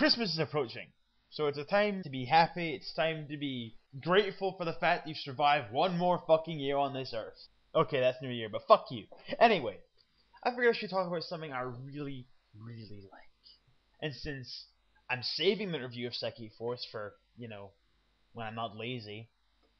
Christmas is approaching. So it's a time to be happy, it's time to be grateful for the fact you've survived one more fucking year on this earth. Okay, that's New Year, but fuck you. Anyway, I figured I should talk about something I really, really like. And since I'm saving the review of Psychic Force for, when I'm not lazy,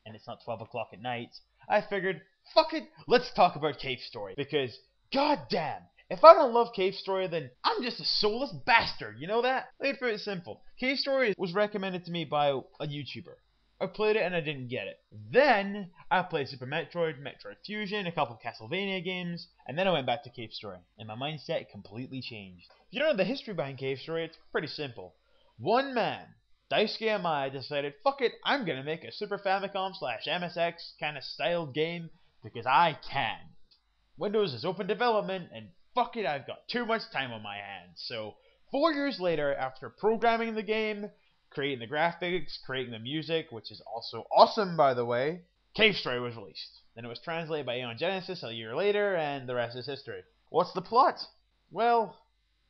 and it's not 12 o'clock at night, I figured, fuck it, let's talk about Cave Story. Because, goddamn, if I don't love Cave Story, then I'm just a soulless bastard, you know that? Let me put it simple. Cave Story was recommended to me by a YouTuber. I played it and I didn't get it. Then, I played Super Metroid, Metroid Fusion, a couple of Castlevania games, and then I went back to Cave Story. And my mindset completely changed. If you don't know the history behind Cave Story, it's pretty simple. One man, Daisuke Amai, decided, fuck it, I'm gonna make a Super Famicom / MSX kind of styled game because I can. Windows is open development, and fuck it, I've got too much time on my hands. So, 4 years later, after programming the game, creating the graphics, creating the music, which is also awesome by the way, Cave Story was released. Then it was translated by Aeon Genesis a year later, and the rest is history. What's the plot? Well,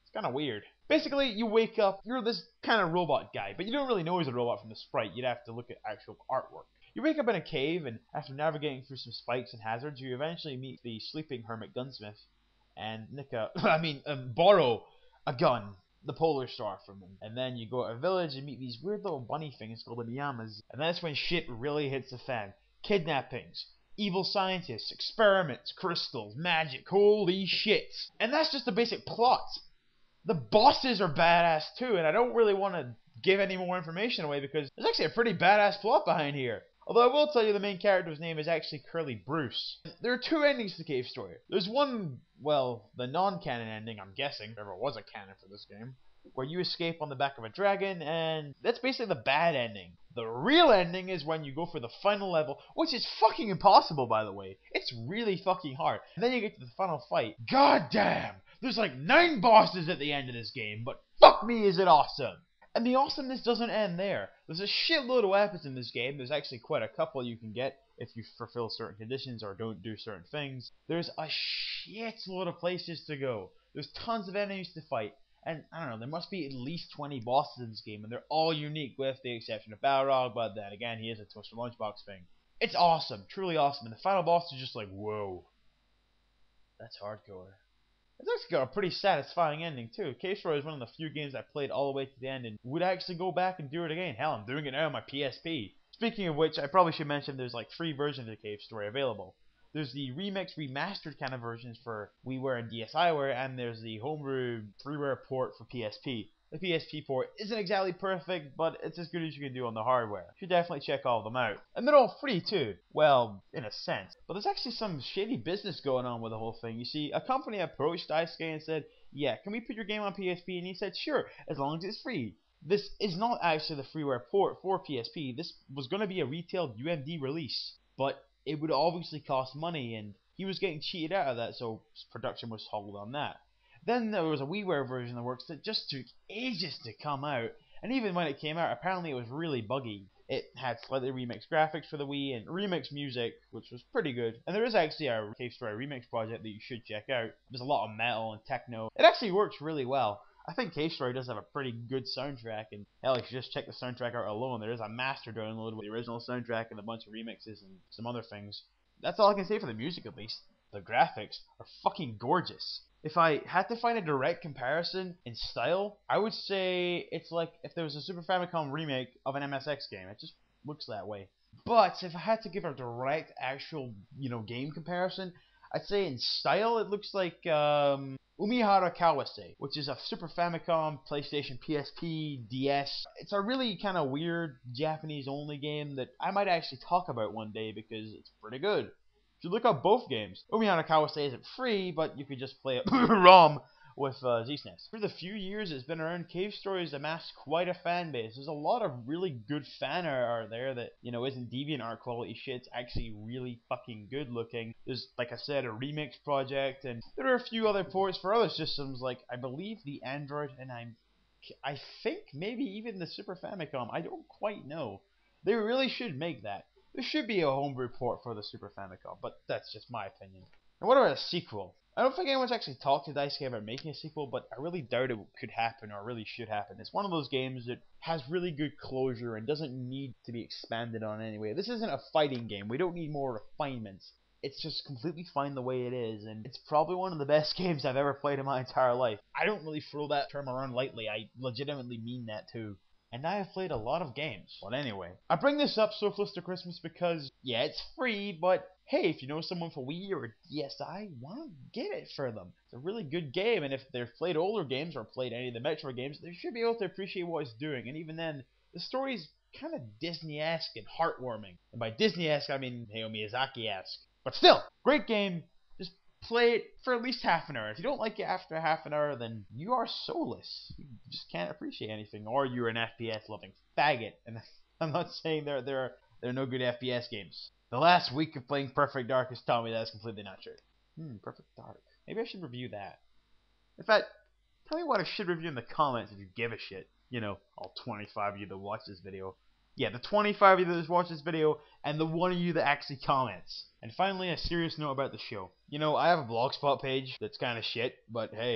it's kind of weird. Basically, you wake up, you're this kind of robot guy, but you don't really know he's a robot from the sprite, you'd have to look at actual artwork. You wake up in a cave, and after navigating through some spikes and hazards, you eventually meet the sleeping hermit gunsmith, and borrow a gun, the Polar Star from him. And then you go to a village and meet these weird little bunny things called the Miyamas, and that's when shit really hits the fan. Kidnappings, evil scientists, experiments, crystals, magic, holy shit. And that's just the basic plot. The bosses are badass too, and I don't really want to give any more information away because there's actually a pretty badass plot behind here. Although I will tell you the main character's name is actually Curly Bruce. There are two endings to Cave Story. There's one, well, the non-canon ending, I'm guessing, if there ever was a canon for this game, where you escape on the back of a dragon, and that's basically the bad ending. The real ending is when you go for the final level, which is fucking impossible, by the way. It's really fucking hard. And then you get to the final fight. God damn! There's like 9 bosses at the end of this game, but fuck me is it awesome! And the awesomeness doesn't end there. There's a shitload of weapons in this game. There's actually quite a couple you can get if you fulfill certain conditions or don't do certain things. There's a shitload of places to go. There's tons of enemies to fight. And, I don't know, there must be at least 20 bosses in this game, and they're all unique with the exception of Balrog, but then again, he is a Toaster Lunchbox thing. It's awesome, truly awesome, and the final boss is just like, whoa. That's hardcore. It's actually got a pretty satisfying ending too. Cave Story is one of the few games I played all the way to the end and would actually go back and do it again. Hell, I'm doing it now on my PSP. Speaking of which, I probably should mention there's like 3 versions of Cave Story available. There's the remix, remastered kind of versions for WiiWare and DSiWare, and there's the homebrew freeware port for PSP. The PSP port isn't exactly perfect, but it's as good as you can do on the hardware. You should definitely check all of them out. And they're all free too. Well, in a sense. But there's actually some shady business going on with the whole thing. You see, a company approached Daisuke and said, yeah, can we put your game on PSP? And he said, sure, as long as it's free. This is not actually the freeware port for PSP. This was going to be a retail UMD release. But it would obviously cost money, and he was getting cheated out of that, so production was hauled on that. Then there was a WiiWare version of the works that just took ages to come out, and even when it came out, apparently it was really buggy. It had slightly remixed graphics for the Wii and remixed music, which was pretty good. And there is actually a Cave Story remix project that you should check out. There's a lot of metal and techno. It actually works really well. I think Cave Story does have a pretty good soundtrack, and hell, if you just check the soundtrack out alone, there is a master download with the original soundtrack and a bunch of remixes and some other things. That's all I can say for the music, at least. The graphics are fucking gorgeous. If I had to find a direct comparison in style, I would say it's like if there was a Super Famicom remake of an MSX game. It just looks that way. But if I had to give a direct, actual, game comparison, I'd say in style it looks like Umihara Kawase, which is a Super Famicom, PlayStation, PSP, DS. It's a really kind of weird Japanese-only game that I might actually talk about one day because it's pretty good. If you look up both games, Umihara Kawase isn't free, but you could just play it ROM with ZSNES. For the few years it's been around, Cave Story has amassed quite a fan base. There's a lot of really good fan art out there that, isn't DeviantArt quality shit. It's actually really fucking good looking. There's, like I said, a remix project, and there are a few other ports for other systems, like I believe the Android, and I think maybe even the Super Famicom. I don't quite know. They really should make that. There should be a homebrew port for the Super Famicom, but that's just my opinion. And what about a sequel? I don't think anyone's actually talked to Daisuke about making a sequel, but I really doubt it could happen or really should happen. It's one of those games that has really good closure and doesn't need to be expanded on anyway. This isn't a fighting game. We don't need more refinements. It's just completely fine the way it is, and it's probably one of the best games I've ever played in my entire life. I don't really throw that term around lightly. I legitimately mean that too. And I have played a lot of games. But anyway, I bring this up so close to Christmas because, yeah, it's free, but hey, if you know someone for Wii or DSi, why not get it for them? It's a really good game, and if they've played older games or played any of the Metroid games, they should be able to appreciate what it's doing. And even then, the story's kind of Disney-esque and heartwarming. And by Disney-esque, I mean Hayao Miyazaki-esque. But still, great game. Just play it for at least half an hour. If you don't like it after half an hour, then you are soulless. You just can't appreciate anything, or you're an FPS loving faggot. And I'm not saying there are no good FPS games. The last week of playing Perfect Dark has taught me that's completely not true. Perfect Dark. Maybe I should review that. In fact, tell me what I should review in the comments if you give a shit. You know, all 25 of you that watch this video. Yeah, the 25 of you that watch this video, and the one of you that actually comments. And finally, a serious note about the show. You know, I have a blogspot page that's kind of shit, but hey,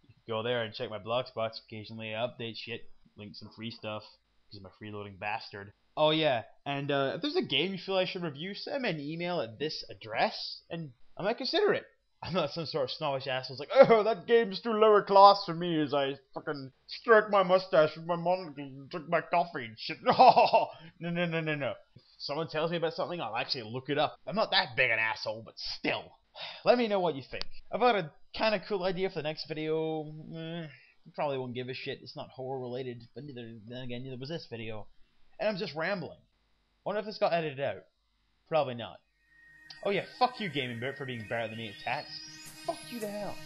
you can go there and check my blogspots. Occasionally I update shit, link some free stuff, because I'm a freeloading bastard. Oh yeah, and if there's a game you feel I should review, send me an email at this address, and I might consider it. I'm not some sort of snobbish asshole like, oh, that game's too lower class for me as I fucking stroke my mustache with my monocle and drink my coffee and shit. No. If someone tells me about something, I'll actually look it up. I'm not that big an asshole, but still. Let me know what you think. I've got a kind of cool idea for the next video. You probably won't give a shit. It's not horror related, but neither was this video. And I'm just rambling. Wonder if this got edited out. Probably not. Oh yeah, fuck you, Gaming Bert, for being better than me at tats. Fuck you to hell.